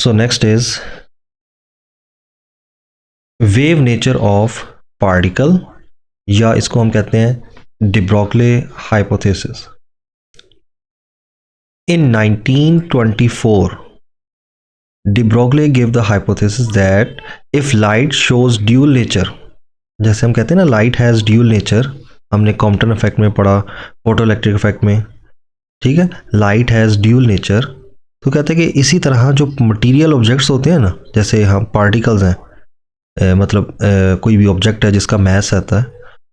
So next is wave nature of particle, या इसको हम कहते हैं de Broglie hypothesis. In 1924, de Broglie gave the hypothesis that if light shows dual nature, जैसे हम कहते हैं ना लाइट हैज़ ड्यूल नेचर, हमने कॉम्पटन इफेक्ट में पढ़ा, फोटो इलेक्ट्रिक इफेक्ट में, ठीक है, लाइट हैज़ ड्यूल नेचर. तो कहते हैं कि इसी तरह जो मटेरियल ऑब्जेक्ट्स होते हैं ना, जैसे हम पार्टिकल्स हैं, मतलब कोई भी ऑब्जेक्ट है जिसका मैस रहता है,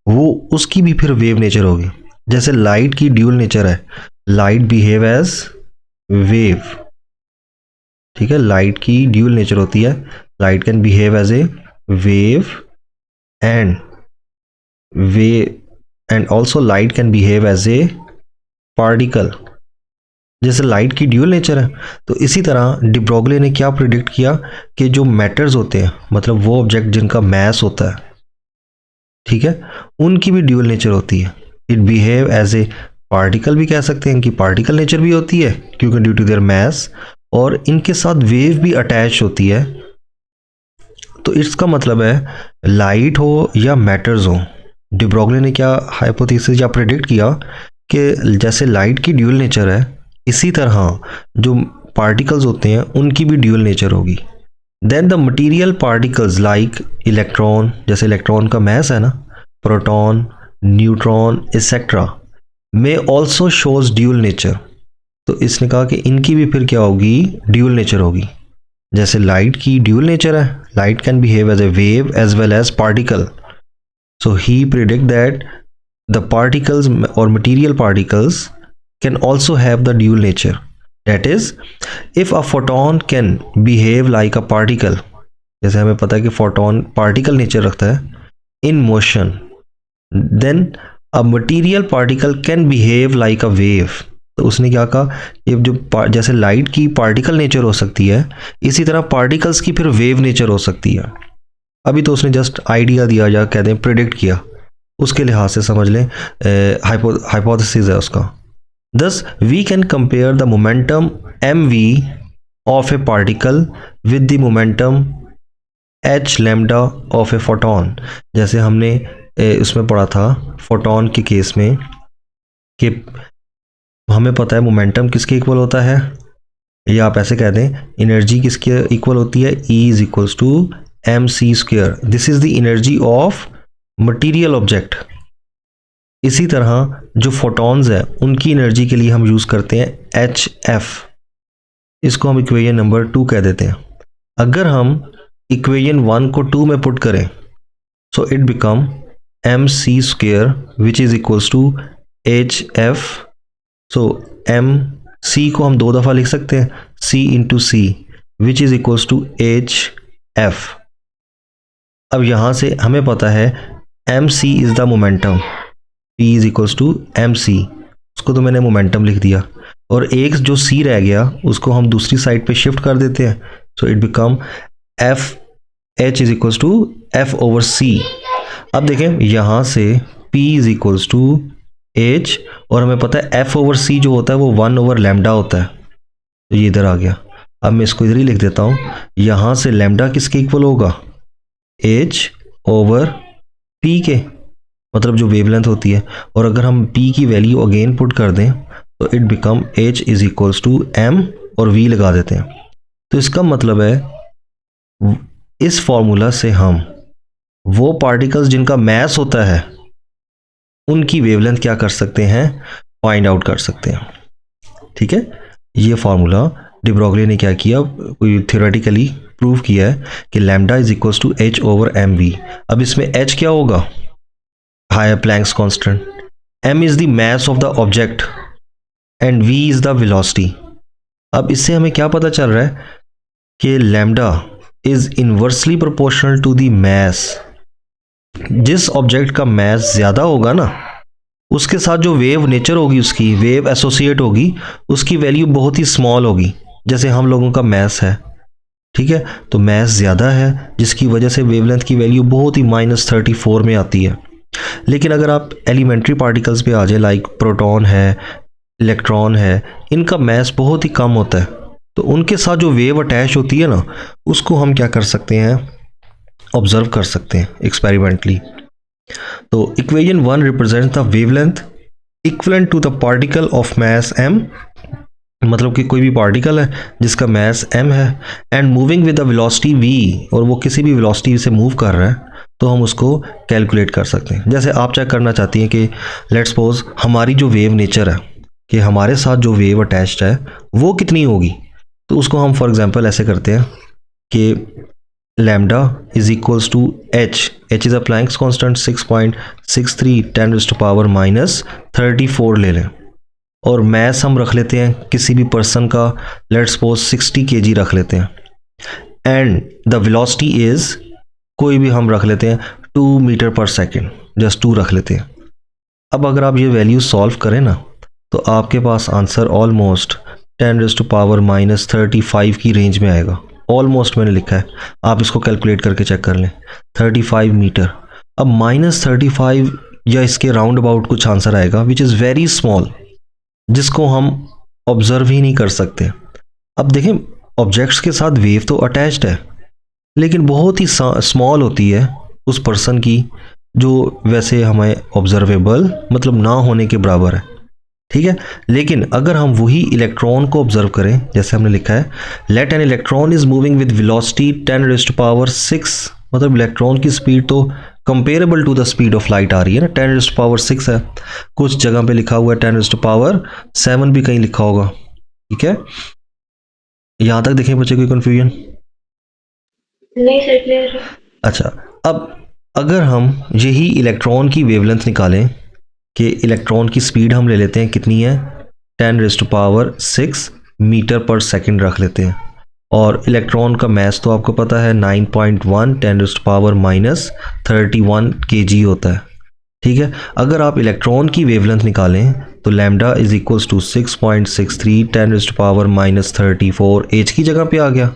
वो उसकी भी फिर वेव नेचर होगी. जैसे लाइट की ड्यूल नेचर है, लाइट बिहेव एज वेव, ठीक है, लाइट की ड्यूल नेचर होती है, light can behave as a wave and also light can behave as a particle. जैसे लाइट की ड्यूल नेचर है, तो इसी तरह de Broglie ने क्या प्रिडिक्ट किया कि जो मैटर्स होते हैं, मतलब वो ऑब्जेक्ट जिनका मैस होता है, ठीक है, उनकी भी ड्यूल नेचर होती है. It behave as a particle भी कह सकते हैं, इनकी पार्टिकल नेचर भी होती है क्योंकि ड्यू टू देयर मैस, और इनके साथ वेव भी अटैच होती है. तो इसका मतलब है लाइट हो या मैटर्स हो, de Broglie ने क्या हाइपोथेसिस या प्रिडिक्ट किया कि जैसे लाइट की ड्यूल नेचर है, इसी तरह जो पार्टिकल्स होते हैं उनकी भी ड्यूल नेचर होगी. Then the material particles like electron, जैसे इलेक्ट्रॉन का मैस है ना, proton, neutron etcetera, may also shows dual nature. तो इसने कहा कि इनकी भी फिर क्या होगी, ड्यूल नेचर होगी. जैसे लाइट की ड्यूल नेचर है, light can behave as a wave as well as particle. So he predict that the particles और material particles can also have the dual nature. That is, if a photon can behave like a particle, जैसे हमें पता है कि photon particle nature रखता है, in motion, then a material particle can behave like a wave. तो उसने क्या कहा, ये जो जैसे लाइट की पार्टिकल नेचर हो सकती है, इसी तरह पार्टिकल्स की फिर वेव नेचर हो सकती है. अभी तो उसने जस्ट आइडिया दिया या कहते हैं प्रिडिक्ट किया, उसके लिहाज से समझ लें हाइपोथेसिस है उसका. Thus, we can compare the momentum mv of a particle with the momentum h lambda of a photon. जैसे हमने उसमें पढ़ा था फोटोन के केस में कि हमें पता है मोमेंटम किसके इक्वल होता है, या आप ऐसे कह दें एनर्जी किसके इक्वल होती है, E is equals to mc². This is the energy of material object. इसी तरह जो फोटॉन्स है उनकी एनर्जी के लिए हम यूज़ करते हैं HF, इसको हम इक्वेशन नंबर 2 कह देते हैं. अगर हम इक्वेशन 1 को 2 में पुट करें, so it become mc² which is equals to HF. सो mc को हम 2 दफ़ा लिख सकते हैं, c into c which is equals to HF. अब यहाँ से हमें पता है mc is the momentum, P is equals to MC, उसको तो मैंने मोमेंटम लिख दिया, और एक जो C रह गया उसको हम दूसरी साइड पे शिफ्ट कर देते हैं. So it become H is equals to F over C. अब देखें यहाँ से P is equals to H, और हमें पता है F ओवर C जो होता है वो 1 ओवर लैम्डा होता है, तो ये इधर आ गया. अब मैं इसको इधर ही लिख देता हूँ, यहाँ से लैम्डा किसके इक्वल होगा, H ओवर P के, मतलब जो वेवलेंथ होती है. और अगर हम P की वैल्यू अगेन पुट कर दें तो it become H is equals to M और V लगा देते हैं. तो इसका मतलब है इस फॉर्मूला से हम वो पार्टिकल्स जिनका मैस होता है उनकी वेवलेंथ क्या कर सकते हैं, फाइंड आउट कर सकते हैं. ठीक है, ये फॉर्मूला de Broglie ने क्या किया, कोई थियोरेटिकली प्रूव किया है कि lambda is equals to H over MV. अब इसमें H क्या होगा, higher Planck's constant, m is the mass of the object and v is the velocity. अब इससे हमें क्या पता चल रहा है कि lambda is inversely proportional to the mass. जिस ऑब्जेक्ट का मैस ज़्यादा होगा ना, उसके साथ जो वेव नेचर होगी, उसकी वेव एसोसिएट होगी, उसकी वैल्यू बहुत ही स्मॉल होगी. जैसे हम लोगों का मैस है, ठीक है, तो मैस ज़्यादा है जिसकी वजह से वेवलेंथ की वैल्यू बहुत ही -34 में आती है. लेकिन अगर आप एलिमेंट्री पार्टिकल्स पे आ जाए, लाइक प्रोटॉन है, इलेक्ट्रॉन है, इनका मैस बहुत ही कम होता है, तो उनके साथ जो वेव अटैच होती है ना, उसको हम क्या कर सकते हैं, ऑब्जर्व कर सकते हैं एक्सपेरिमेंटली। तो equation 1 represent the wavelength equivalent to the particle of mass m, मतलब कि कोई भी पार्टिकल है जिसका मास m है and moving with the velocity v, और वो किसी भी वेलोसिटी से मूव कर रहा है, तो हम उसको कैलकुलेट कर सकते हैं। जैसे आप चेक करना चाहती हैं कि लेट्स सपोज हमारी जो वेव नेचर है कि हमारे साथ जो वेव अटैच्ड है वो कितनी होगी, तो उसको हम फॉर एग्जांपल ऐसे करते हैं कि lambda is equals to h is a Planck's constant 6.63 10⁻³ ले लें, और मैस हम रख लेते हैं किसी भी पर्सन का, लेट्स सपोज 60 kg रख लेते हैं, एंड द वेलोसिटी इज कोई भी हम रख लेते हैं 2 मीटर पर सेकेंड, जस्ट 2 रख लेते हैं। अब अगर आप ये वैल्यू सॉल्व करें ना, तो आपके पास आंसर ऑलमोस्ट 10⁻35 की रेंज में आएगा। ऑलमोस्ट मैंने लिखा है, आप इसको कैलकुलेट करके चेक कर लें, 35 मीटर। अब -35 या इसके राउंड अबाउट कुछ आंसर आएगा विच इज़ वेरी स्मॉल, जिसको हम ऑब्जर्व ही नहीं कर सकते। अब देखें, ऑब्जेक्ट्स के साथ वेव तो अटैच्ड है, लेकिन बहुत ही स्मॉल होती है उस पर्सन की, जो वैसे हमें ऑब्जर्वेबल मतलब ना होने के बराबर है, ठीक है। लेकिन अगर हम वही इलेक्ट्रॉन को ऑब्जर्व करें, जैसे हमने लिखा है let an electron is moving with velocity 10⁻�6, मतलब इलेक्ट्रॉन की स्पीड तो comparable to the speed of light आ रही है ना, 10⁻6 है, कुछ जगह पे लिखा हुआ है 10⁻7 भी कहीं लिखा होगा, ठीक है। यहां तक देखें बच्चे, कोई कंफ्यूजन? नहीं सर, क्लियर है। अच्छा, अब अगर हम यही इलेक्ट्रॉन की वेवलेंथ निकालें कि इलेक्ट्रॉन की स्पीड हम ले लेते हैं कितनी है, 10⁻6 मीटर पर सेकंड रख लेते हैं, और इलेक्ट्रॉन का मास तो आपको पता है 9.1 10⁻31 kg होता है, ठीक है। अगर आप इलेक्ट्रॉन की वेवलेंथ निकालें तो lambda is equals to 6.63 10⁻34 H की जगह पे आ गया,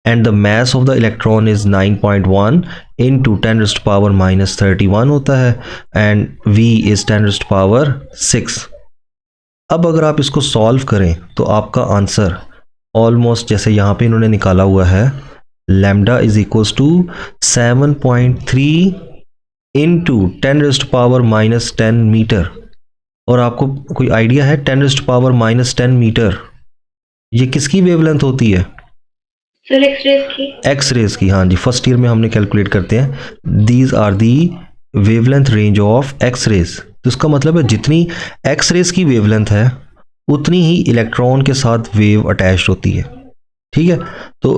and the mass of the electron is 9.1 into 10⁻31 होता है, एंड v इज 10⁻6। अब अगर आप इसको सॉल्व करें तो आपका आंसर ऑलमोस्ट जैसे यहाँ पे इन्होंने निकाला हुआ है, lambda is equals to 7.3 into 10⁻10 metre. और आपको कोई आइडिया है 10⁻10 मीटर ये किसकी वेवलेंथ होती है? सर एक्सरेज की। एक्सरेज की, हाँ जी, फर्स्ट ईयर में हमने कैलकुलेट करते हैं, these are the wavelength range of X rays. तो इसका मतलब है जितनी एक्सरेज की वेवलेंथ है उतनी ही इलेक्ट्रॉन के साथ वेव अटैच्ड होती है, ठीक है। तो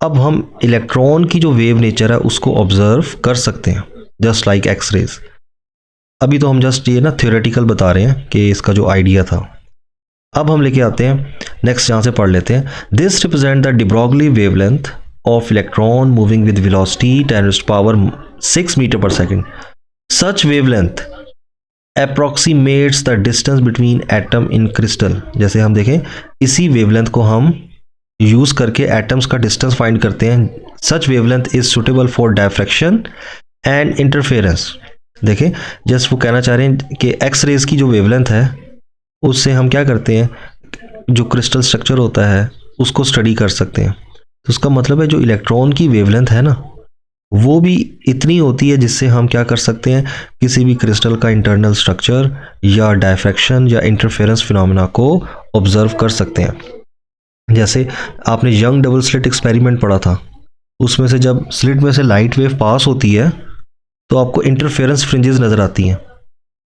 अब हम इलेक्ट्रॉन की जो वेव नेचर है उसको ऑब्जर्व कर सकते हैं जस्ट लाइक एक्सरेज। अभी तो हम जस्ट ये ना थ्योरेटिकल बता रहे हैं कि इसका जो आइडिया था। अब हम लेके आते हैं नेक्स्ट, यहाँ से पढ़ लेते हैं। This represent the de Broglie wavelength of electron moving with velocity 10⁻6 metre पर second. Such wavelength approximates the distance between atom in crystal. जैसे हम देखें, इसी वेवलेंथ को हम यूज करके एटम्स का डिस्टेंस फाइंड करते हैं। Such wavelength is suitable for diffraction and interference. देखें, जस्ट वो कहना चाह रहे हैं कि एक्स रेज की जो वेवलेंथ है उससे हम क्या करते हैं, जो क्रिस्टल स्ट्रक्चर होता है उसको स्टडी कर सकते हैं। तो उसका मतलब है जो इलेक्ट्रॉन की वेवलेंथ है ना, वो भी इतनी होती है जिससे हम क्या कर सकते हैं, किसी भी क्रिस्टल का इंटरनल स्ट्रक्चर या डायफ्रैक्शन या इंटरफेरेंस फिनोमेना को ऑब्जर्व कर सकते हैं। जैसे आपने यंग डबल स्लिट एक्सपेरिमेंट पढ़ा था, उसमें से जब स्लिट में से लाइट वेव पास होती है तो आपको इंटरफेरेंस फ्रिंजेस नज़र आती हैं।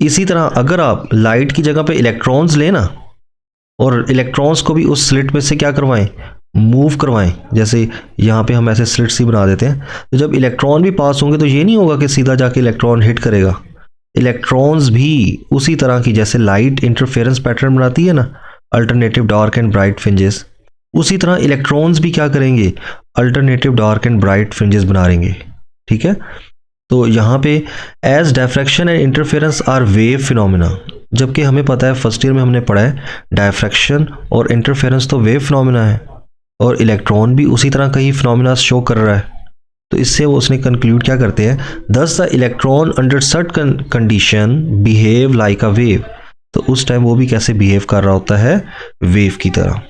इसी तरह अगर आप लाइट की जगह पे इलेक्ट्रॉन्स लें ना, और इलेक्ट्रॉन्स को भी उस स्लिट में से क्या करवाएं, मूव करवाएं। जैसे यहाँ पे हम ऐसे स्लिट्स ही बना देते हैं, तो जब इलेक्ट्रॉन भी पास होंगे तो ये नहीं होगा कि सीधा जाके इलेक्ट्रॉन हिट करेगा। इलेक्ट्रॉन्स भी उसी तरह की, जैसे लाइट इंटरफेरेंस पैटर्न बनाती है ना, alternative dark and bright fringes, उसी तरह इलेक्ट्रॉन्स भी क्या करेंगे, alternative dark and bright fringes बनाएंगे, ठीक है। तो यहाँ पे as diffraction and interference are wave phenomena, जबकि हमें पता है फर्स्ट ईयर में हमने पढ़ा है डायफ्रैक्शन और इंटरफेरेंस तो वेव फिनोमेना है, और इलेक्ट्रॉन भी उसी तरह का ही फिनोमेना शो कर रहा है। तो इससे वो उसने कंक्लूड क्या करते हैं, दस the electron under certain condition behave like a wave. तो उस टाइम वो भी कैसे बिहेव कर रहा होता है, वेव की तरह।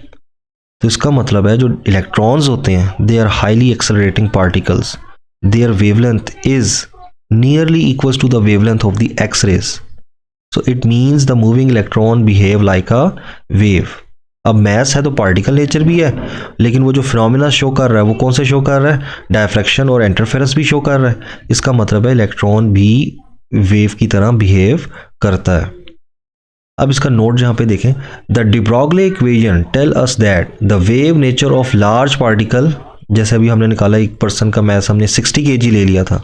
तो इसका मतलब है जो इलेक्ट्रॉन्स होते हैं they are highly accelerating particles, their wavelength is nearly equals to the wavelength of the X rays, so it means the moving electron behave like a wave. अब मैस है तो पार्टिकल नेचर भी है, लेकिन वो जो फिनोमिना शो कर रहा है वो कौन से शो कर रहा है, डायफ्रैक्शन और इंटरफेरेंस भी शो कर रहा है। इसका मतलब है इलेक्ट्रॉन भी वेव की तरह बिहेव करता है। अब इसका नोट जहाँ पे देखें, the de Broglie equation tell us that the wave nature of large particle, जैसे अभी हमने निकाला एक पर्सन का मैस हमने 60 kg ले लिया था,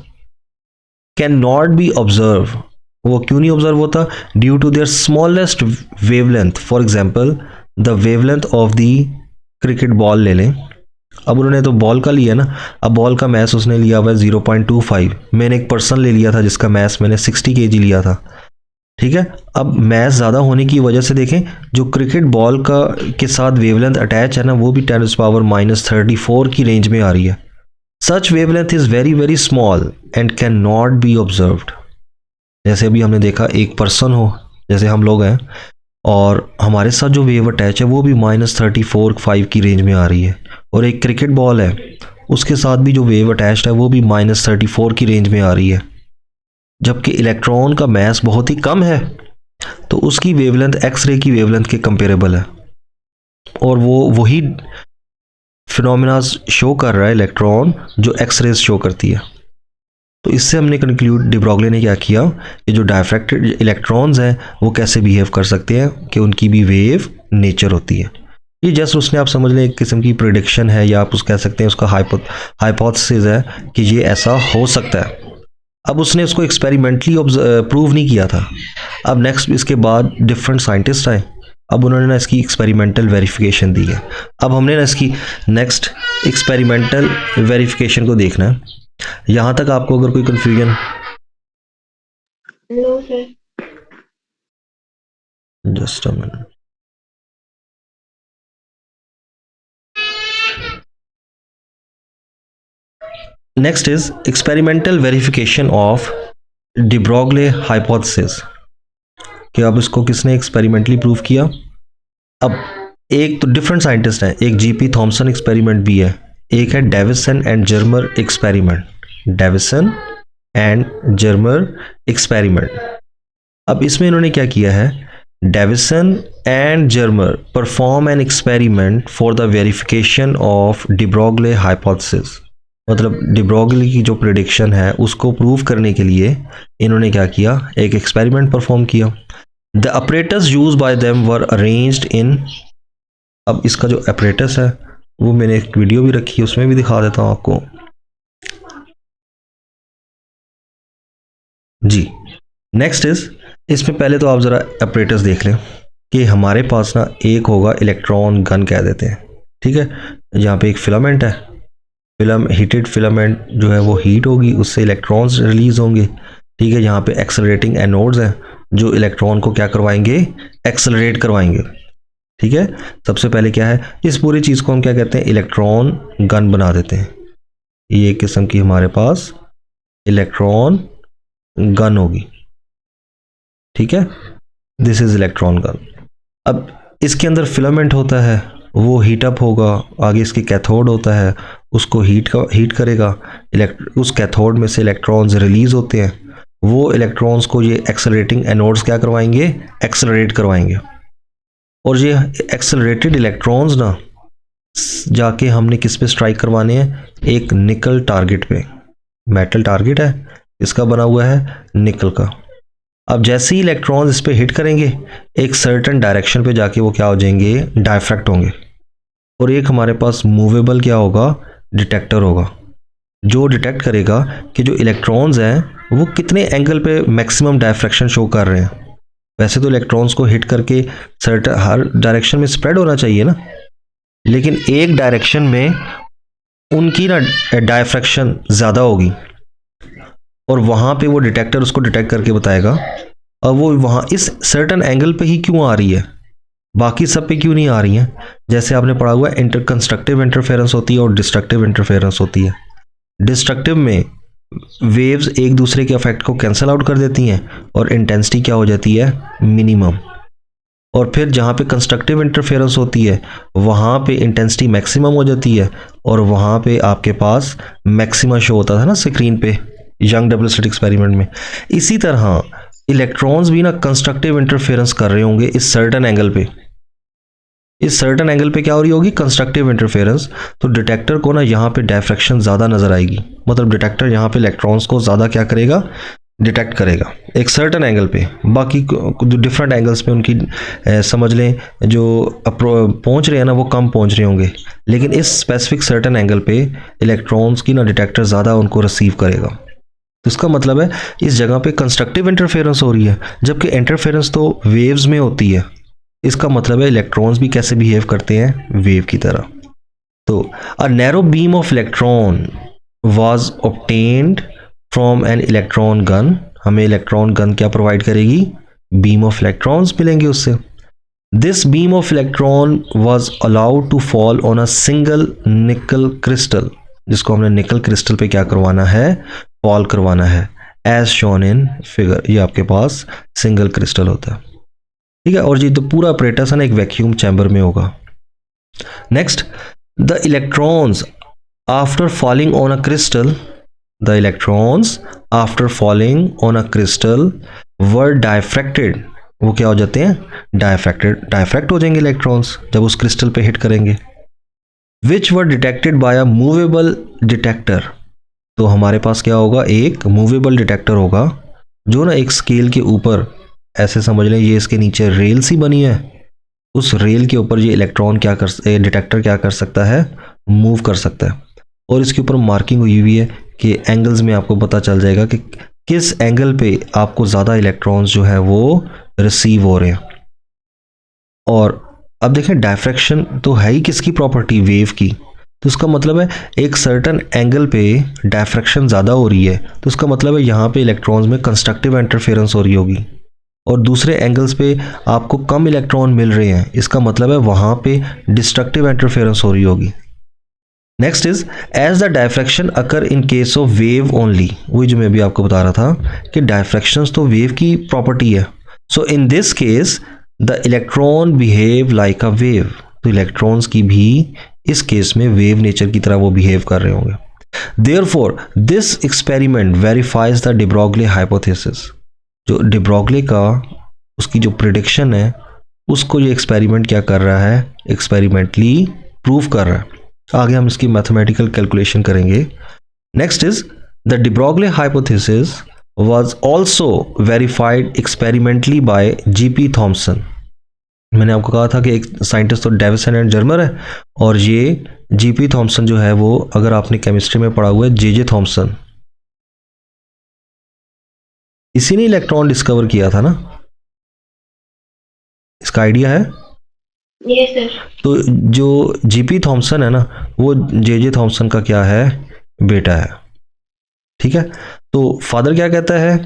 कैन नॉट बी ऑब्जर्व, वो क्यों नहीं ऑब्जर्व होता, due to their smallest wavelength. For example the wavelength of the cricket ball ले लें, अब उन्होंने तो बॉल का लिया ना, अब बॉल का मैस उसने लिया हुआ है 0.25, मैंने एक पर्सन ले लिया था जिसका मैस मैंने 60 kg लिया था, ठीक है। अब मैस ज़्यादा होने की वजह से देखें जो क्रिकेट बॉल का के साथ वेवलेंथ अटैच है ना वो भी 10⁻34 की रेंज में आ रही है। Such wavelength is very very small and can not be observed. जैसे अभी हमने देखा एक पर्सन हो, जैसे हम लोग हैं, और हमारे साथ जो वेव अटैच है वो भी -34.5 की रेंज में आ रही है, और एक क्रिकेट बॉल है उसके साथ भी जो वेव अटैच्ड है वो भी -34 की रेंज में आ रही है, जबकि इलेक्ट्रॉन का मैस बहुत ही कम है तो उसकी वेवलेंथ एक्सरे की वेवलेंथ के कंपेरेबल है, और वो वही फिनोमिना शो कर रहा है इलेक्ट्रॉन जो एक्सरेज शो करती है। तो इससे हमने कंक्लूड, डी ब्रॉगली ने क्या किया कि जो डायफ्रैक्टेड इलेक्ट्रॉन्स हैं वो कैसे बिहेव कर सकते हैं कि उनकी भी वेव नेचर होती है। ये जस्ट उसने आप समझ लें एक किस्म की प्रिडिक्शन है, या आप उस कह सकते हैं उसका हाइपोथेसिस है कि ये ऐसा हो सकता है। अब उसने उसको एक्सपेरिमेंटली प्रूव नहीं किया था। अब नेक्स्ट इसके बाद डिफरेंट साइंटिस्ट आए, अब उन्होंने ना इसकी एक्सपेरिमेंटल वेरिफिकेशन दी है। अब हमने ना इसकी नेक्स्ट एक्सपेरिमेंटल वेरिफिकेशन को देखना है। यहाँ तक आपको अगर कोई confusion, no sir. Just a minute, next is experimental verification of de Broglie hypothesis, कि अब इसको किसने एक्सपेरिमेंटली प्रूव किया। अब एक तो डिफरेंट साइंटिस्ट हैं, एक जीपी थॉमसन एक्सपेरिमेंट भी है, एक है Davisson and Germer experiment, Davisson and Germer experiment. अब इसमें इन्होंने क्या किया है, Davisson and Germer perform an experiment for the verification of de Broglie hypothesis, मतलब डी ब्रॉगली की जो प्रिडिक्शन है उसको प्रूव करने के लिए इन्होंने क्या किया, एक एक्सपेरिमेंट परफॉर्म किया। The apparatus used by them were arranged in, अब इसका जो apparatus है वो मैंने एक वीडियो भी रखी है उसमें भी दिखा देता हूँ आपको जी। नेक्स्ट इज, इसमें पहले तो आप ज़रा apparatus देख लें कि हमारे पास ना एक होगा इलेक्ट्रॉन गन कह देते हैं, ठीक है। यहाँ पे एक फिलामेंट है, हीटेड फिलामेंट जो है वो हीट होगी, उससे इलेक्ट्रॉन्स रिलीज होंगे, ठीक है। यहाँ पे एक्सेलरेटिंग एनोड्स हैं जो इलेक्ट्रॉन को क्या करवाएंगे, एक्सेलरेट करवाएंगे, ठीक है। सबसे पहले क्या है, इस पूरी चीज़ को हम क्या कहते हैं, इलेक्ट्रॉन गन बना देते हैं। ये एक किस्म की हमारे पास इलेक्ट्रॉन गन होगी, ठीक है, दिस इज इलेक्ट्रॉन गन। अब इसके अंदर फिलामेंट होता है, वो हीटअप होगा, आगे इसके कैथोड होता है, उसको हीट करेगा, उस कैथोड में से इलेक्ट्रॉन्स रिलीज होते हैं, वो इलेक्ट्रॉन्स को ये एक्सेलरेटिंग एनोड्स क्या करवाएंगे, एक्सेलरेट करवाएंगे, और ये एक्सेलरेटेड इलेक्ट्रॉन्स ना जाके हमने किस पे स्ट्राइक करवाने हैं, एक निकल टारगेट पे, मेटल टारगेट है, इसका बना हुआ है निकल का। अब जैसे ही इलेक्ट्रॉन्स इस पे हिट करेंगे एक सर्टेन डायरेक्शन पे जाके वो क्या हो जाएंगे, डायफ्रैक्ट होंगे, और एक हमारे पास मूवेबल क्या होगा, डिटेक्टर होगा, जो डिटेक्ट करेगा कि जो इलेक्ट्रॉन्स हैं वो कितने एंगल पे मैक्सिमम डायफ्रैक्शन शो कर रहे हैं। वैसे तो इलेक्ट्रॉन्स को हिट करके सर्टेन हर डायरेक्शन में स्प्रेड होना चाहिए ना, लेकिन एक डायरेक्शन में उनकी ना डायफ्रैक्शन ज़्यादा होगी, और वहाँ पे वो डिटेक्टर उसको डिटेक्ट करके बताएगा, और वो वहाँ इस सर्टेन एंगल पे ही क्यों आ रही है, बाकी सब पे क्यों नहीं आ रही हैं। जैसे आपने पढ़ा हुआ है कंस्ट्रक्टिव इंटरफेरेंस होती है और डिस्ट्रक्टिव इंटरफेरेंस होती है। डिस्ट्रक्टिव में वेव्स एक दूसरे के इफेक्ट को कैंसिल आउट कर देती हैं और इंटेंसिटी क्या हो जाती है, मिनिमम, और फिर जहाँ पे कंस्ट्रक्टिव इंटरफेरेंस होती है वहाँ पे इंटेंसिटी मैक्सिमम हो जाती है और वहाँ पे आपके पास मैक्सिमा शो होता था ना स्क्रीन पे यंग डबल स्लिट एक्सपेरिमेंट में। इसी तरह इलेक्ट्रॉन्स भी ना कंस्ट्रक्टिव इंटरफेरेंस कर रहे होंगे इस सर्टेन एंगल पे। इस सर्टेन एंगल पे क्या हो रही होगी, कंस्ट्रक्टिव इंटरफेरेंस। तो डिटेक्टर को ना यहाँ पे डायफ्रैक्शन ज़्यादा नज़र आएगी, मतलब डिटेक्टर यहाँ पे इलेक्ट्रॉन्स को ज़्यादा क्या करेगा, डिटेक्ट करेगा एक सर्टेन एंगल पे। बाकी जो डिफरेंट एंगल्स पे उनकी समझ लें जो पहुंच रहे हैं ना वो कम पहुंच रहे होंगे, लेकिन इस स्पेसिफिक सर्टेन एंगल पे इलेक्ट्रॉन्स की ना डिटेक्टर ज़्यादा उनको रिसीव करेगा। तो इसका मतलब है इस जगह पे कंस्ट्रक्टिव इंटरफेरेंस हो रही है, जबकि इंटरफेरेंस तो वेव्स में होती है। इसका मतलब है इलेक्ट्रॉन्स भी कैसे बिहेव करते हैं, वेव की तरह। तो a narrow beam of electron was obtained from an electron gun. हमें इलेक्ट्रॉन गन क्या प्रोवाइड करेगी, बीम ऑफ इलेक्ट्रॉन्स मिलेंगे उससे। This beam of electron was allowed to fall on a single nickel crystal, जिसको हमने निकल क्रिस्टल पे क्या करवाना है, फॉल करवाना है, एज शोन इन फिगर। ये आपके पास सिंगल क्रिस्टल होता है, ठीक है। और ये तो पूरा ऑपरेटर्स है ना एक वैक्यूम चैम्बर में होगा। Next, the electrons after falling on a crystal, the electrons after falling on a crystal were diffracted. वो क्या हो जाते हैं, डायफ्रैक्टेड, डायफ्रैक्ट हो जाएंगे इलेक्ट्रॉन्स जब उस क्रिस्टल पे हिट करेंगे। Which were detected by a movable detector. तो हमारे पास क्या होगा, एक मूवेबल डिटेक्टर होगा जो ना एक स्केल के ऊपर, ऐसे समझ लें ये इसके नीचे रेल सी बनी है, उस रेल के ऊपर ये इलेक्ट्रॉन क्या कर, डिटेक्टर क्या कर सकता है, मूव कर सकता है। और इसके ऊपर मार्किंग हुई हुई है कि एंगल्स में आपको पता चल जाएगा कि किस एंगल पे आपको ज़्यादा इलेक्ट्रॉन्स जो है वो रिसीव हो रहे हैं। और अब देखें डायफ्रैक्शन तो है ही किसकी प्रॉपर्टी, वेव की। तो इसका मतलब है एक सर्टन एंगल पे डायफ्रैक्शन ज़्यादा हो रही है, तो इसका मतलब है यहाँ पे इलेक्ट्रॉन्स में कंस्ट्रक्टिव इंटरफेरेंस हो रही होगी, और दूसरे एंगल्स पे आपको कम इलेक्ट्रॉन मिल रहे हैं, इसका मतलब है वहाँ पे डिस्ट्रक्टिव इंटरफेरेंस हो रही होगी। Next is as the diffraction occur in case of wave only. वही जो मैं भी आपको बता रहा था कि डायफ्रैक्शंस तो वेव की प्रॉपर्टी है। So in this case the electron behave like a wave. तो इलेक्ट्रॉन्स की भी इस केस में वेव नेचर की तरह वो बिहेव कर रहे होंगे। Therefore this experiment verifies the de Broglie hypothesis. जो de Broglie का उसकी जो प्रिडिक्शन है उसको ये एक्सपेरिमेंट क्या कर रहा है, एक्सपेरिमेंटली प्रूव कर रहा है। आगे हम इसकी मैथमेटिकल कैलकुलेशन करेंगे। Next is the de Broglie hypothesis was also verified experimentally by G.P. Thomson. मैंने आपको कहा था कि एक साइंटिस्ट तो डेविसन एंड जर्मर है, और ये G.P. थॉमसन जो है वो, अगर आपने केमिस्ट्री में पढ़ा हुआ है, J.J. थॉमसन, इसी ने इलेक्ट्रॉन डिस्कवर किया था ना, इसका आइडिया है। Yes sir. तो जो G.P. थॉमसन है ना वो J.J. थॉमसन का क्या है, बेटा है, ठीक है। तो फादर क्या कहता है,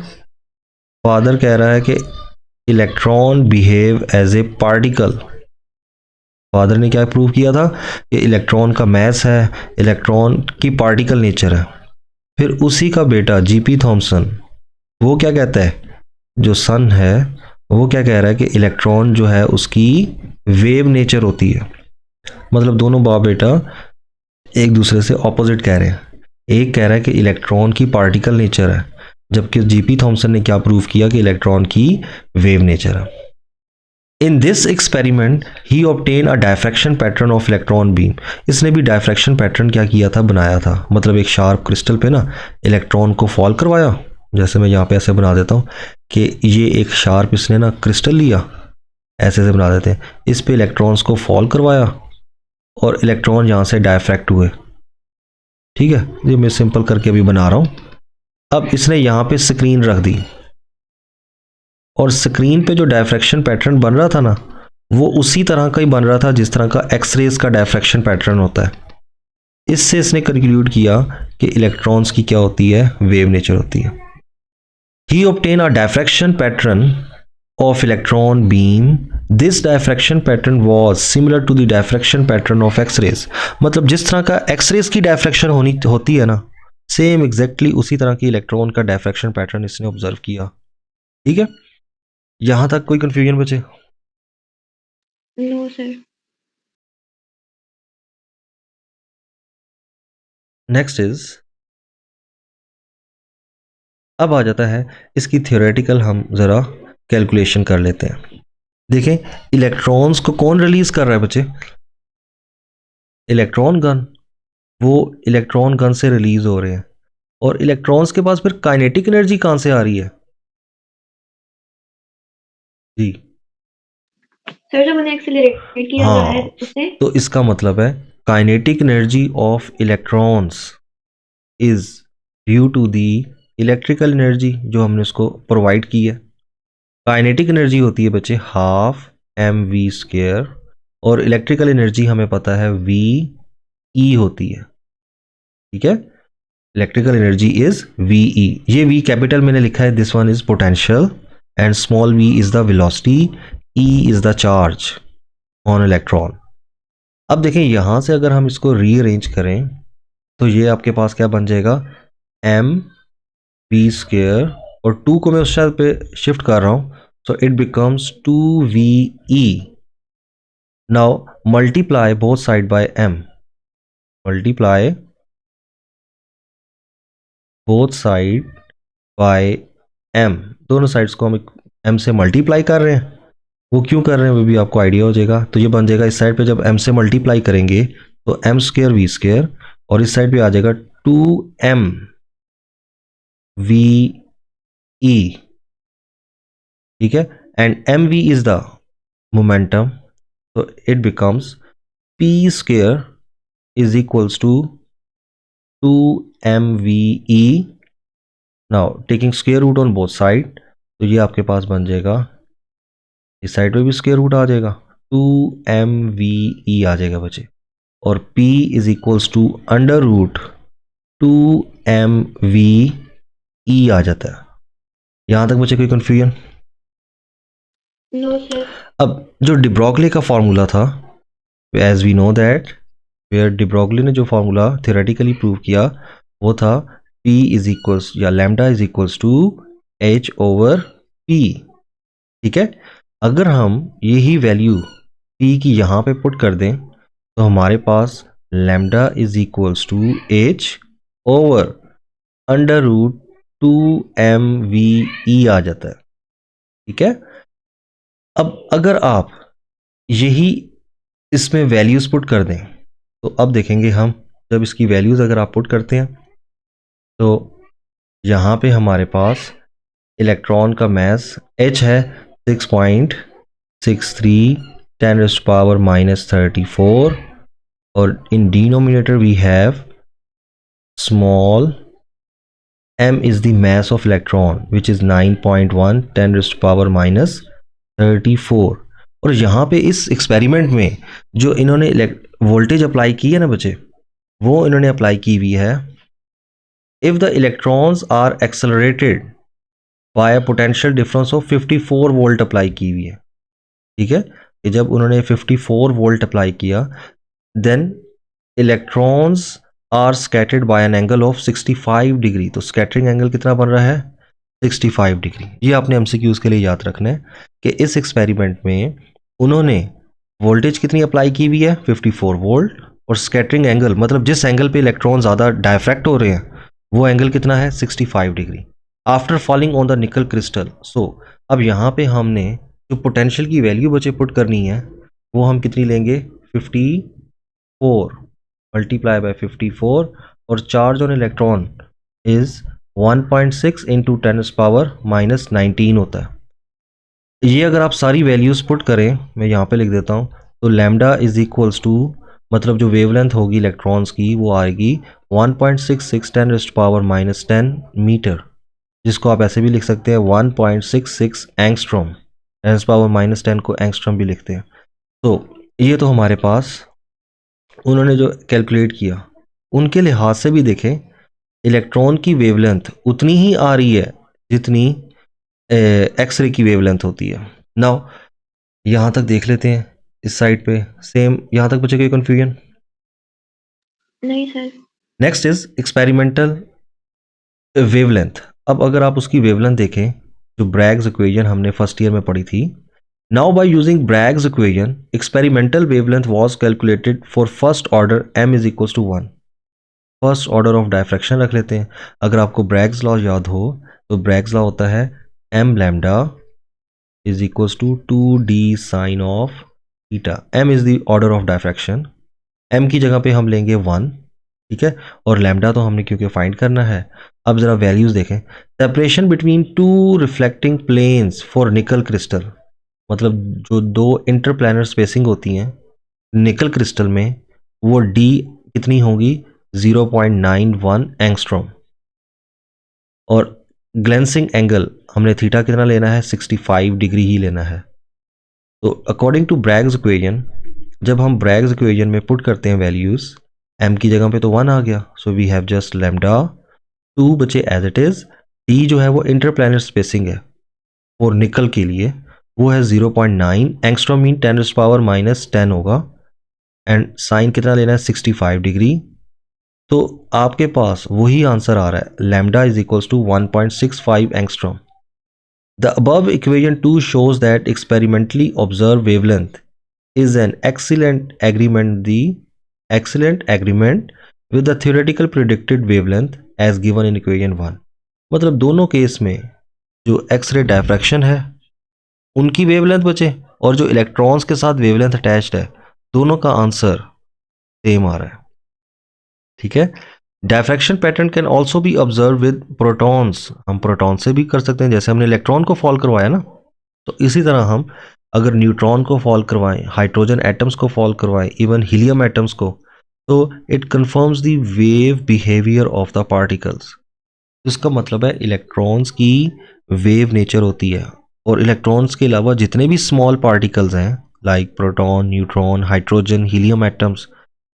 फादर कह रहा है कि electron behave as a particle. Father ने क्या प्रूव किया था कि इलेक्ट्रॉन का मैस है, इलेक्ट्रॉन की पार्टिकल नेचर है। फिर उसी का बेटा G.P. थॉमसन वो क्या कहता है, जो सन है वो क्या कह रहा है कि इलेक्ट्रॉन जो है उसकी वेव नेचर होती है। मतलब दोनों बाप बेटा एक दूसरे से ऑपोजिट कह रहे हैं। एक कह रहा है कि इलेक्ट्रॉन की पार्टिकल नेचर है, जबकि G.P. थॉमसन ने क्या प्रूव किया कि इलेक्ट्रॉन की वेव नेचर है। In this experiment he obtain a diffraction pattern of electron beam. इसने भी डायफ्रैक्शन पैटर्न क्या किया था, बनाया था। मतलब एक शार्प क्रिस्टल पे ना इलेक्ट्रॉन को फॉल करवाया, जैसे मैं यहाँ पे ऐसे बना देता हूँ कि ये एक शार्प इसने ना क्रिस्टल लिया, ऐसे से बना देते हैं, इस पे इलेक्ट्रॉन्स को फॉल करवाया और इलेक्ट्रॉन यहाँ से डायफ्रैक्ट हुए, ठीक है। ये मैं सिंपल करके अभी बना रहा हूँ। अब इसने यहाँ पे स्क्रीन रख दी, और स्क्रीन पे जो डायफ्रैक्शन पैटर्न बन रहा था ना वो उसी तरह का ही बन रहा था जिस तरह का एक्सरेज का डायफ्रैक्शन पैटर्न होता है। इससे इसने कंक्लूड किया कि इलेक्ट्रॉन्स की क्या होती है, वेव नेचर होती है। He obtain a diffraction pattern of electron beam. This diffraction pattern was similar to the diffraction pattern of X-rays. मतलब जिस तरह का एक्सरेज की डायफ्रैक्शन होती है ना, सेम एग्जैक्टली उसी तरह की इलेक्ट्रॉन का डायफ्रैक्शन पैटर्न इसने ऑब्जर्व किया, ठीक है। यहां तक कोई कंफ्यूजन बचे? No sir. नेक्स्ट इज, अब आ जाता है इसकी थियोरेटिकल, हम ज़रा कैलकुलेशन कर लेते हैं। देखें, इलेक्ट्रॉन्स को कौन रिलीज कर रहा है बच्चे? Electron gun. वो इलेक्ट्रॉन गन से रिलीज हो रहे हैं, और इलेक्ट्रॉन्स के पास फिर काइनेटिक एनर्जी कहाँ से आ रही है जी? सर जब उन्हें एक्सेलरेट किया जा रहा है हाँ, उससे। तो इसका मतलब है kinetic energy of electrons is due to the electrical energy जो हमने उसको प्रोवाइड की है। काइनेटिक एनर्जी होती है बच्चे हाफ एम वी स्क्वेयर, और इलेक्ट्रिकल एनर्जी हमें पता है वी ई होती है। ठीक है, electrical energy is V e. ये वी कैपिटल मैंने लिखा है, this one is potential and small v is the velocity, e is the charge on electron. अब देखें, यहां से अगर हम इसको रीअरेंज करें तो ये आपके पास क्या बन जाएगा, एम वी स्क्वेयर, और टू को मैं उस साइड पे शिफ्ट कर रहा हूं, so it becomes two V E. Now multiply both side by m, multiply both side by m, दोनों साइड्स को हम एम से मल्टीप्लाई कर रहे हैं। वो क्यों कर रहे हैं वो भी आपको आइडिया हो जाएगा। तो ये बन जाएगा, इस साइड पे जब एम से मल्टीप्लाई करेंगे तो एम स्क्वेयर वी स्क्वेयर, और इस साइड पे आ जाएगा टू एम वी ई। ठीक है, and M V is the momentum, तो it becomes P square is equals to two M V E. Now taking square root on both side, तो ये आपके पास बन जाएगा, इस साइड पे भी स्क्वेयर रूट आ जाएगा, टू एम वी ई आ जाएगा बच्चे, और P is equals to under root two M V E आ जाता है। यहां तक बच्चे कोई कंफ्यूजन? No sir. अब जो डिब्रोगले का फॉर्मूला था, as we know that, where de Broglie ने जो फॉर्मूला थियोरेटिकली प्रूव किया वो था P इज इक्वल्स या lambda is equals to H over P। ठीक है, अगर हम यही वैल्यू P की यहाँ पे पुट कर दें तो हमारे पास lambda is equals to H over under root two M V E आ जाता है। ठीक है, अब अगर आप यही इसमें वैल्यूज पुट कर दें तो अब देखेंगे हम, जब इसकी वैल्यूज अगर आप पुट करते हैं तो यहाँ पे हमारे पास इलेक्ट्रॉन का मास H है 6.63 10⁻⁻34, और in denominator we have small m is the mass of electron which is 9.1 10⁻⁻34। और यहाँ पे इस एक्सपेरिमेंट में जो इन्होंने वोल्टेज अप्लाई की है ना बच्चे, वो इन्होंने अप्लाई की हुई है, if the electrons are accelerated by a potential difference of 54 volt apply की हुई है। ठीक है, कि जब उन्होंने 54 वोल्ट अप्लाई किया, then electrons are scattered by an angle of 65 degree. तो स्कैटरिंग एंगल कितना बन रहा है, 65 डिग्री। ये आपने एमसीक्यूज के लिए याद रखना है कि इस एक्सपेरिमेंट में उन्होंने वोल्टेज कितनी अप्लाई की हुई है, 54 वोल्ट, और स्कैटरिंग एंगल मतलब जिस एंगल पे इलेक्ट्रॉन ज़्यादा डायफ्रैक्ट हो रहे हैं वो एंगल कितना है, 65 degree, after falling on the nickel crystal. So अब यहाँ पे हमने जो पोटेंशियल की वैल्यू बचे पुट करनी है वो हम कितनी लेंगे, 54 मल्टीप्लाई बाय 54, और charge on electron is 1.6 into 10⁻⁻19 होता है। ये अगर आप सारी वैल्यूज़ पुट करें, मैं यहाँ पे लिख देता हूँ, तो लैम्डा इज इक्वल्स टू, मतलब जो वेवलेंथ होगी इलेक्ट्रॉन्स की वो आएगी 1.66 10⁻⁻10 मीटर, जिसको आप ऐसे भी लिख सकते हैं 1.66 एंगस्ट्रॉम, 10⁻⁻10 को एंगस्ट्रॉम भी लिखते हैं। तो ये तो हमारे पास उन्होंने जो कैलकुलेट किया, उनके लिहाज से भी देखें इलेक्ट्रॉन की वेवलेंथ उतनी ही आ रही है जितनी एक्सरे की वेवलेंथ होती है। नाउ यहाँ तक देख लेते हैं, इस साइड पे सेम, यहाँ तक बचे कोई कन्फ्यूजन? नहीं sir. Next is experimental wavelength. अब अगर आप उसकी वेवलेंथ देखें, जो ब्रैग्स इक्वेशन हमने फर्स्ट ईयर में पढ़ी थी, Now by using Bragg's equation, experimental wavelength was calculated for first order m is equals to 1. First order of diffraction रख लेते हैं. अगर आपको ब्रैग्स लॉ याद हो तो ब्रैग्स लॉ होता है m lambda is equals to 2d sine of theta. m is the order of diffraction. m की जगह पे हम लेंगे 1, ठीक है, और लैम्डा तो हमने क्योंकि फाइंड करना है. अब ज़रा वैल्यूज़ देखें. Separation between two reflecting planes for nickel crystal, मतलब जो दो इंटरप्लानर स्पेसिंग होती हैं निकल क्रिस्टल में, वो d कितनी होगी 0.91 एंगस्ट्रॉम. और ग्लेंसिंग एंगल हमने थीटा कितना लेना है 65 डिग्री ही लेना है. तो अकॉर्डिंग टू ब्रैग्स इक्वेशन, जब हम ब्रैग्स इक्वेशन में पुट करते हैं वैल्यूज़, m की जगह पे तो 1 आ गया, so we have just lambda 2 बचे एज इट इज़. d जो है वो इंटरप्लानर स्पेसिंग है और निकल के लिए वो है 0.9 एंगस्ट्रॉम, मीन 10⁻⁻10 होगा. एंड साइन कितना लेना है 65 डिग्री. तो आपके पास वही आंसर आ रहा है, lambda is equals to 1.65 angstrom. The above equation 2 shows that experimentally observed wavelength is an excellent agreement with the theoretical predicted wavelength as given in equation 1. मतलब दोनों केस में जो एक्सरे डायफ्रैक्शन है उनकी वेवलेंथ बचे और जो इलेक्ट्रॉन्स के साथ वेवलेंथ अटैच्ड है दोनों का आंसर सेम आ रहा है, ठीक है. Diffraction pattern can also be observe with protons. हम प्रोटॉन से भी कर सकते हैं, जैसे हमने इलेक्ट्रॉन को फॉल करवाया ना, तो इसी तरह हम अगर न्यूट्रॉन को फॉल करवाएं, हाइड्रोजन एटम्स को फॉल करवाएं, इवन हीलियम एटम्स को, तो it confirms the wave behaviour of the particles. इसका मतलब है इलेक्ट्रॉन्स की वेव नेचर होती है, और इलेक्ट्रॉन्स के अलावा जितने भी स्मॉल पार्टिकल्स हैं like proton, neutron, hydrogen, helium atoms,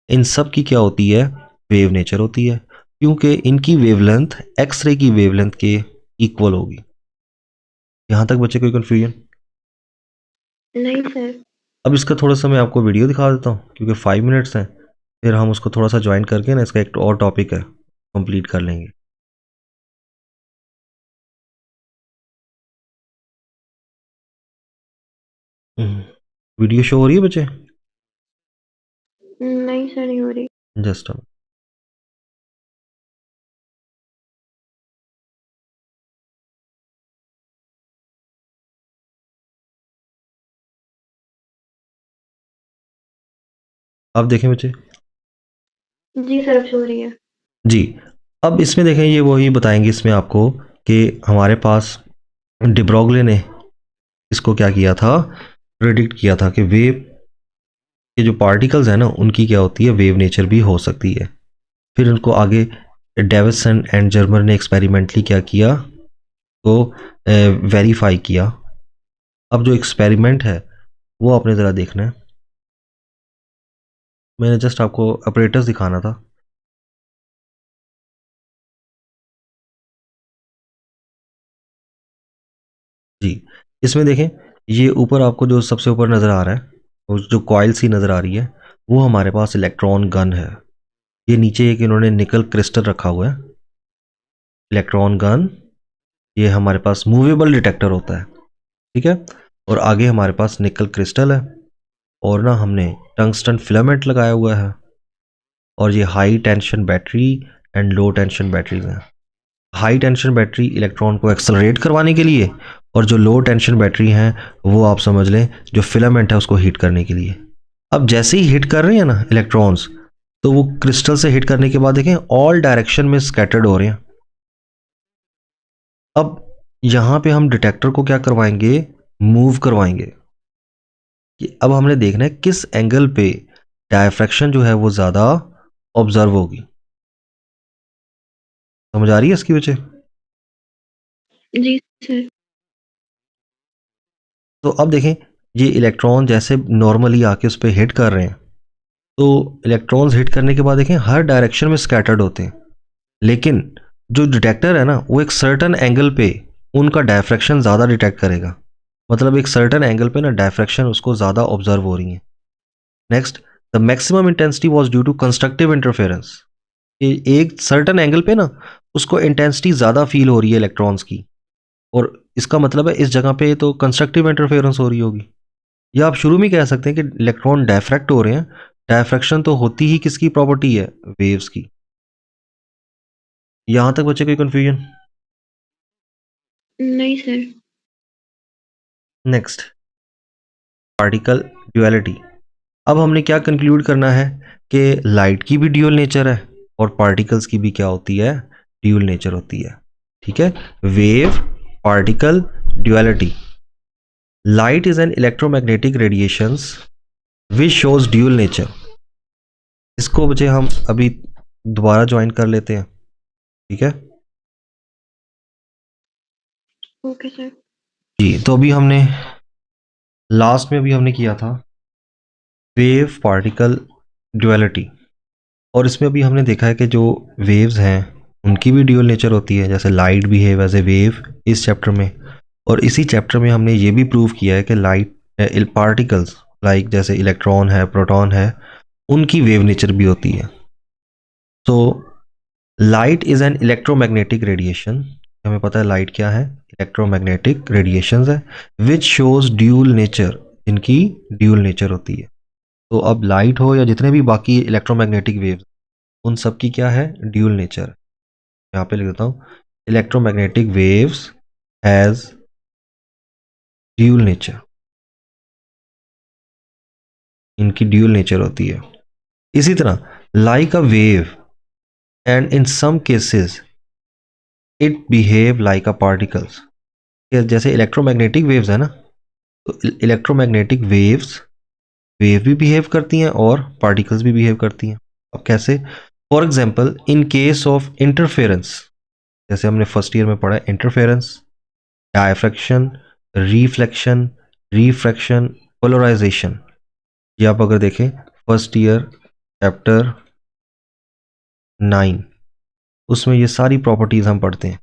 इन सब की क्या होती है, वेव नेचर होती है, क्योंकि इनकी वेवलेंथ एक्सरे की वेवलेंथ के इक्वल होगी. यहाँ तक बच्चे कोई कंफ्यूजन? नहीं सर. अब इसका थोड़ा सा मैं आपको वीडियो दिखा देता हूँ क्योंकि 5 मिनट्स हैं, फिर हम उसको थोड़ा सा ज्वाइन करके ना इसका एक और टॉपिक है कंप्लीट कर लेंगे. वीडियो शो हो रही है बच्चे? नहीं सर, नहीं हो रही. जस्ट अब देखें बच्चे. जी सर, अब हो रही है. जी, अब इसमें देखें, ये वही बताएंगे इसमें आपको कि हमारे पास डिब्रोगले ने इसको क्या किया था, प्रेडिक्ट किया था कि वेव के जो पार्टिकल्स हैं ना उनकी क्या होती है, वेव नेचर भी हो सकती है. फिर उनको आगे डेविसन एंड जर्मर ने एक्सपेरिमेंटली क्या किया, तो वेरीफाई किया. अब जो एक्सपेरिमेंट है वो आपने ज़रा देखना है. मैंने जस्ट आपको ऑपरेटर्स दिखाना था. जी, इसमें देखें, ये ऊपर आपको जो सबसे ऊपर नज़र आ रहा है, और जो कॉइल सी नज़र आ रही है, वो हमारे पास इलेक्ट्रॉन गन है. ये नीचे एक इन्होंने निकल क्रिस्टल रखा हुआ है, इलेक्ट्रॉन गन. ये हमारे पास मूवेबल डिटेक्टर होता है, ठीक है. और आगे हमारे पास निकल क्रिस्टल है, और ना हमने टंगस्टन फिलामेंट लगाया हुआ है, और ये high tension battery and low tension batteries हैं. हाई टेंशन बैटरी इलेक्ट्रॉन को एक्सेलरेट करवाने के लिए, और जो लो टेंशन बैटरी हैं वो आप समझ लें जो फिलामेंट है उसको हीट करने के लिए. अब जैसे ही हिट कर रहे हैं ना इलेक्ट्रॉन्स, तो वो क्रिस्टल से हिट करने के बाद देखें ऑल डायरेक्शन में स्कैटर्ड हो रहे हैं. अब यहाँ पे हम डिटेक्टर को क्या करवाएंगे, मूव करवाएंगे. कि अब हमने देखना है किस एंगल पे डायफ्रैक्शन जो है वो ज़्यादा ऑब्जर्व होगी. समझ आ रही है इसकी वजह? जी सर. तो अब देखें, ये इलेक्ट्रॉन जैसे नॉर्मली आके उस पर हिट कर रहे हैं, तो इलेक्ट्रॉन्स हिट करने के बाद देखें हर डायरेक्शन में स्कैटर्ड होते हैं, लेकिन जो डिटेक्टर है ना वो एक सर्टन एंगल पे उनका डायफ्रैक्शन ज़्यादा डिटेक्ट करेगा. मतलब एक सर्टन एंगल पे ना डायफ्रैक्शन उसको ज़्यादा ऑब्जर्व हो रही है. Next, the maximum intensity was due to constructive interference. एक सर्टन एंगल पे ना उसको इंटेंसिटी ज़्यादा फील हो रही है इलेक्ट्रॉन्स की, और इसका मतलब है इस जगह पे तो कंस्ट्रक्टिव इंटरफेरेंस हो रही होगी. या आप शुरू में कह सकते हैं कि इलेक्ट्रॉन डायफ्रैक्ट हो रहे हैं। डायफ्रैक्शन तो होती ही किसकी प्रॉपर्टी है? वेव्स की। यहां तक बच्चे कोई कंफ्यूजन? नहीं सर। Next, particle duality. अब हमने क्या कंक्लूड करना है कि लाइट की भी ड्यूअल नेचर है और पार्टिकल्स की भी क्या होती है? ड्यूअल नेचर होती है। ठीक है, wave particle duality. Light is an electromagnetic radiations which shows dual nature. इसको बच्चे हम अभी दोबारा ज्वाइन कर लेते हैं। ठीक है ओके सर। जी, तो अभी हमने लास्ट में अभी हमने किया था वेव पार्टिकल ड्यूअलिटी, और इसमें अभी हमने देखा है कि जो वेव्स हैं उनकी भी ड्यूअल नेचर होती है, जैसे light behave as a wave इस चैप्टर में। और इसी चैप्टर में हमने ये भी प्रूव किया है कि लाइट पार्टिकल्स लाइक जैसे इलेक्ट्रॉन है, प्रोटॉन है, उनकी वेव नेचर भी होती है। तो light is an electromagnetic radiation. हमें पता है लाइट क्या है? इलेक्ट्रोमैग्नेटिक रेडिएशंस है विच शोज ड्यूल नेचर, इनकी ड्यूल नेचर होती है। तो अब लाइट हो या जितने भी बाकी इलेक्ट्रोमैग्नेटिक वेव्स, उन सब की क्या है? Dual nature. यहाँ पे लिख देता हूँ, electromagnetic waves has dual nature, इनकी ड्यूल नेचर होती है। इसी तरह like a wave and in some cases it behave like a particles. जैसे इलेक्ट्रोमैग्नेटिक वेव्स है ना, तो इलेक्ट्रोमैग्नेटिक वेव्स वेव भी बिहेव करती हैं और पार्टिकल्स भी बिहेव करती हैं। अब कैसे? For example in case of interference, जैसे हमने फर्स्ट ईयर में पढ़ा है interference, diffraction, reflection, refraction, polarisation. ये आप अगर देखें फर्स्ट ईयर चैप्टर 9, उसमें ये सारी प्रॉपर्टीज हम पढ़ते हैं।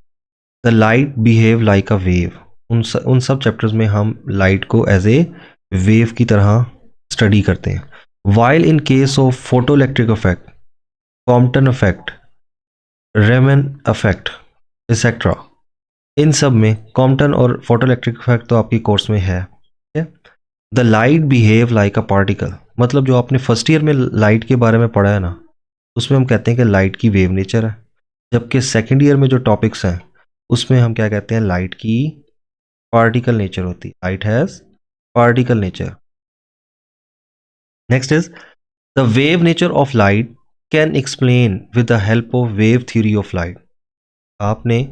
The light behave like a wave, उन सब चैप्टर्स में हम लाइट को एज ए वेव की तरह स्टडी करते हैं। While in case of photo electric effect, Compton effect, Raman effect etcetera, इन सब में कॉम्पटन और फोटो इलेक्ट्रिक इफेक्ट तो आपकी कोर्स में है। The light behave like a particle, मतलब जो आपने फर्स्ट ईयर में लाइट के बारे में पढ़ा है ना, उसमें हम कहते हैं कि लाइट की वेव नेचर है। जबकि सेकेंड ईयर में जो टॉपिक्स हैं उसमें हम क्या कहते हैं? लाइट की पार्टिकल नेचर होती है। Light has particle nature. Next is the wave nature of light can explain with the help of wave theory of light. आपने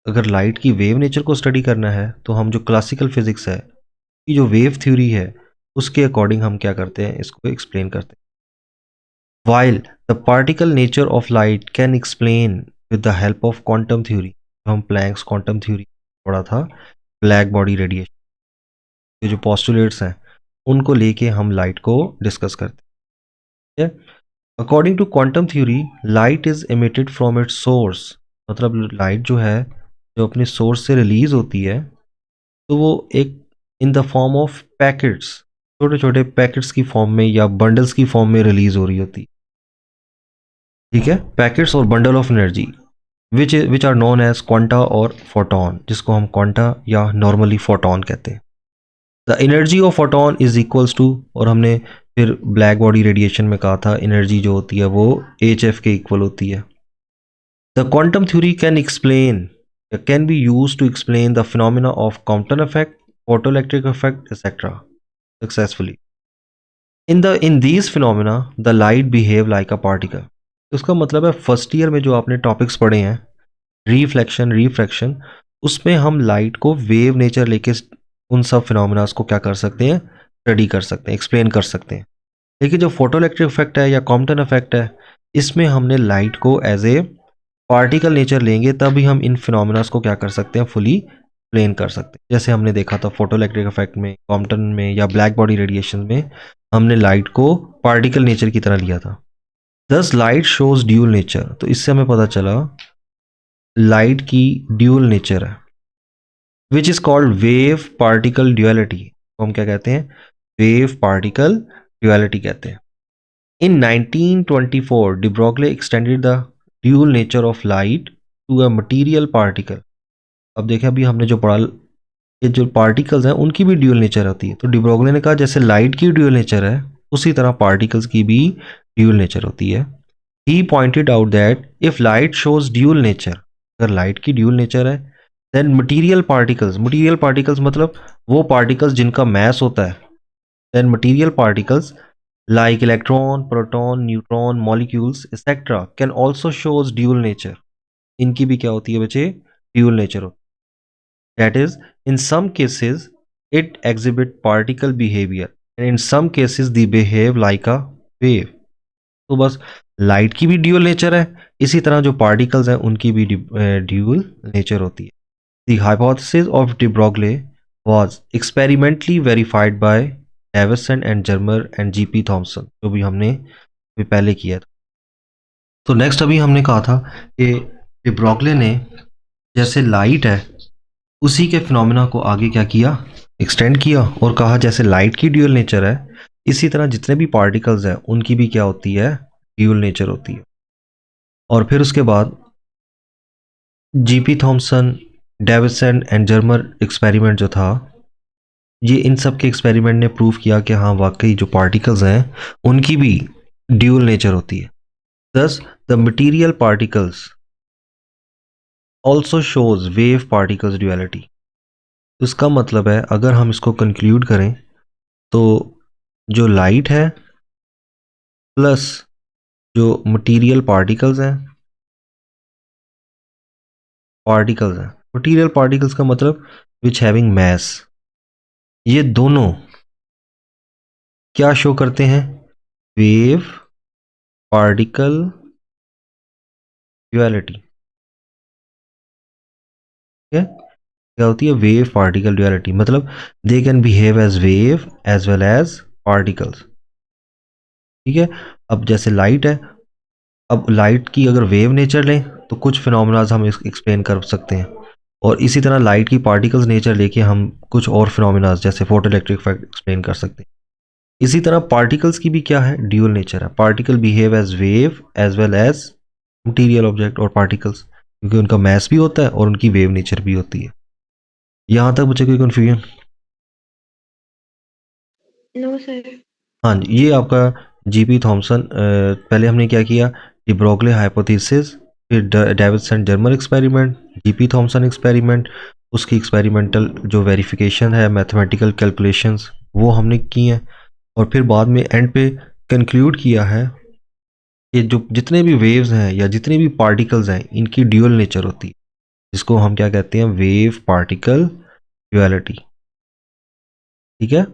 अगर लाइट की वेव नेचर को स्टडी करना है तो हम जो क्लासिकल फिजिक्स है की जो वेव थ्योरी है उसके अकॉर्डिंग हम क्या करते हैं? इसको एक्सप्लेन करते हैं। While the particle nature of light can explain with the help of quantum theory, हम प्लैंक्स क्वांटम थ्योरी पढ़ा था, ब्लैक बॉडी रेडिएशन, ये जो पोस्टुलेट्स हैं उनको लेके हम लाइट को डिस्कस करते हैं। According to quantum theory light is emitted from its source, मतलब लाइट जो है जो अपने सोर्स से रिलीज होती है तो वो एक in the form of packets, छोटे छोटे पैकेट्स की फॉर्म में या बंडल्स की फॉर्म में रिलीज हो रही होती। ठीक है, पैकेट्स और bundle of energy which are known as quanta और फोटोन, जिसको हम क्वांटा या नॉर्मली फोटोन कहते हैं। The energy of photon is equals to, और हमने फिर ब्लैक बॉडी रेडिएशन में कहा था एनर्जी जो होती है वो HF के इक्वल होती है। The quantum theory can explain can be use to explain the phenomena of Compton effect, photoelectric effect etcetera successfully. In these phenomena the light behave like a particle. उसका मतलब है फर्स्ट ईयर में जो आपने topics पढ़े हैं reflection, refraction, उसमें हम लाइट को वेव नेचर लेके उन सब फिनोमिनास को क्या कर सकते हैं? स्टडी कर सकते हैं, एक्सप्लेन कर सकते हैं। लेकिन जो फोटो इलेक्ट्रिक इफेक्ट है या कॉम्पटन इफेक्ट है, इसमें हमने लाइट को एज ए पार्टिकल नेचर लेंगे तभी हम इन फिनोमिनास को क्या कर सकते हैं? फुली एक्सप्लेन कर सकते हैं। जैसे हमने देखा था फोटो इलेक्ट्रिक इफेक्ट में, कॉम्पटन में या ब्लैक बॉडी रेडिएशन में हमने लाइट को पार्टिकल नेचर की तरह लिया था। दस लाइट शोज ड्यूल नेचर, तो इससे हमें पता चला लाइट की ड्यूल नेचर है which is called wave particle duality. तो हम क्या कहते हैं? वेव पार्टिकल ड्यूअलिटी कहते हैं। इन 1924 de Broglie extended the dual nature of light to a material particle। अब देखें अभी हमने जो पढ़ा ये जो पार्टिकल्स हैं उनकी भी ड्यूअल नेचर होती है। तो डी ब्रोगली ने कहा जैसे लाइट की ड्यूअल नेचर है उसी तरह पार्टिकल्स की भी ड्यूअल नेचर होती है। He pointed out that if light shows dual nature, अगर लाइट की ड्यूअल नेचर है, देन मटीरियल पार्टिकल्स मतलब वो पार्टिकल्स जिनका मैस होता है, then material particles like electron, proton, neutron, molecules, etc. can also shows dual nature. इनकी भी क्या होती है बच्चे, dual nature होती है। That is, in some cases it exhibit particle behavior and in some cases they behave like a wave. तो बस लाइट की भी ड्यूअल नेचर है, इसी तरह जो पार्टिकल्स हैं उनकी भी ड्यूअल नेचर होती है। The hypothesis of de Broglie was experimentally verified by Davison and Germer and G.P. Thomson, जो भी हमने अभी पहले किया था। तो नेक्स्ट अभी हमने कहा था कि de Broglie ने जैसे लाइट है उसी के फिनोमेना को आगे क्या किया, एक्सटेंड किया और कहा जैसे लाइट की ड्यूअल नेचर है इसी तरह जितने भी पार्टिकल्स हैं उनकी भी क्या होती है, ड्यूअल नेचर होती है। और फिर उसके बाद GP Thomson, Davisson and Germer experiment जो था, ये इन सब के एक्सपेरिमेंट ने प्रूव किया कि हाँ वाकई जो पार्टिकल्स हैं उनकी भी ड्यूअल नेचर होती है। दस the material particles also shows wave particles duality. तो इसका मतलब है अगर हम इसको कंक्लूड करें तो जो लाइट है प्लस जो मटीरियल पार्टिकल्स हैं मटीरियल पार्टिकल्स का मतलब विच हैविंग मैस, ये दोनों क्या शो करते हैं, वेव पार्टिकल ड्यूअलिटी। ठीक है, क्या होती है, वेव पार्टिकल ड्यूअलिटी, मतलब they can behave as wave as well as particles. ठीक है, अब जैसे लाइट है, अब लाइट की अगर वेव नेचर लें तो कुछ फिनोमेनाज हम एक्सप्लेन कर सकते हैं और इसी तरह लाइट की पार्टिकल्स नेचर लेके हम कुछ और फिनोमेनाज जैसे फोटो इलेक्ट्रिक इफेक्ट एक्सप्लेन कर सकते हैं। इसी तरह पार्टिकल्स की भी क्या है, ड्यूअल नेचर है। Particle behave as wave as well as material object और पार्टिकल्स, क्योंकि उनका मैस भी होता है और उनकी वेव नेचर भी होती है। यहाँ तक बच्चे कोई कन्फ्यूजन? No sir. हाँ जी, ये आपका जीपी थॉमसन, पहले हमने क्या किया, डी ब्रोगली हाइपोथेसिस, फिर Davisson Germer experiment, GP Thomson experiment, उसकी एक्सपेरिमेंटल जो वेरिफिकेशन है, मैथमेटिकल कैलकुलेशंस वो हमने की हैं, और फिर बाद में एंड पे कंक्लूड किया है कि जो जितने भी वेव्स हैं या जितने भी पार्टिकल्स हैं इनकी ड्यूअल नेचर होती है, जिसको हम क्या कहते हैं, वेव पार्टिकल ड्यूअलिटी। ठीक है।